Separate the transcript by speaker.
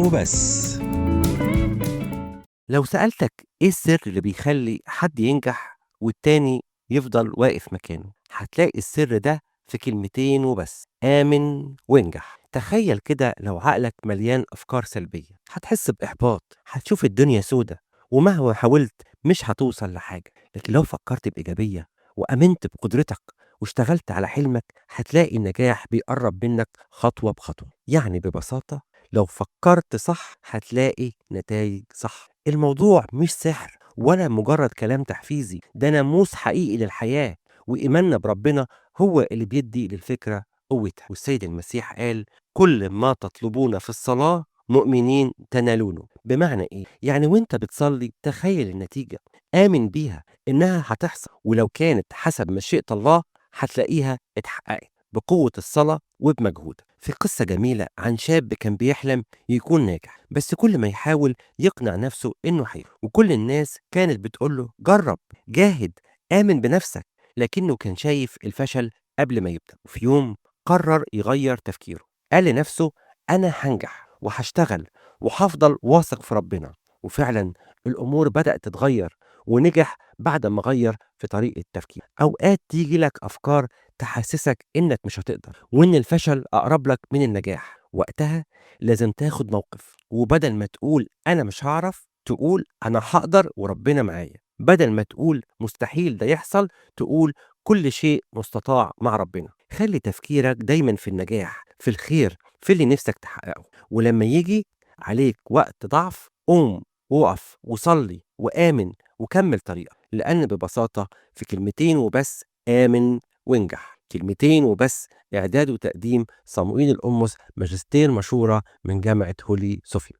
Speaker 1: وبس.
Speaker 2: لو سألتك إيه السر اللي بيخلّي حد ينجح والتاني يفضل واقف مكانه، هتلاقي السر ده في كلمتين وبس، آمن وانجح. تخيل كده لو عقلك مليان أفكار سلبية، هتحس بإحباط، هتشوف الدنيا سودا، ومهما حاولت مش هتوصل لحاجة. لكن لو فكرت بإيجابية وآمنت بقدرتك واشتغلت على حلمك، هتلاقي النجاح بيقرب منك خطوة بخطوة. يعني ببساطة، لو فكرت صح هتلاقي نتايج صح. الموضوع مش سحر ولا مجرد كلام تحفيزي، ده ناموس حقيقي للحياة، وإيماننا بربنا هو اللي بيدي للفكرة قوتها. والسيد المسيح قال: كل ما تطلبون في الصلاة مؤمنين تنالونه. بمعنى إيه؟ يعني وانت بتصلي تخيل النتيجة، آمن بيها إنها هتحصل، ولو كانت حسب مشيئة الله هتلاقيها اتحققت بقوة الصلاة وبمجهود. في قصة جميلة عن شاب كان بيحلم يكون ناجح، بس كل ما يحاول يقنع نفسه إنه هيفشل، وكل الناس كانت بتقول له: جرب، جاهد، آمن بنفسك. لكنه كان شايف الفشل قبل ما يبدأ. وفي يوم قرر يغير تفكيره، قال لنفسه: أنا هنجح وهشتغل وهفضل واثق في ربنا. وفعلا الأمور بدأت تتغير، ونجح بعد ما غير في طريقة تفكير. أوقات تيجي لك أفكار تحسسك إنك مش هتقدر وإن الفشل أقرب لك من النجاح. وقتها لازم تاخد موقف، وبدل ما تقول أنا مش هعرف تقول أنا هقدر وربنا معايا. بدل ما تقول مستحيل ده يحصل تقول كل شيء مستطاع مع ربنا. خلي تفكيرك دايما في النجاح، في الخير، في اللي نفسك تحققه. ولما يجي عليك وقت ضعف، قوم وقف وصلي وآمن وكمل طريقك. لأن ببساطة في كلمتين وبس: آمن وانجح. كلمتين وبس. إعداد وتقديم صموئيل القمص، ماجستير مشورة من جامعة هولي صوفيا.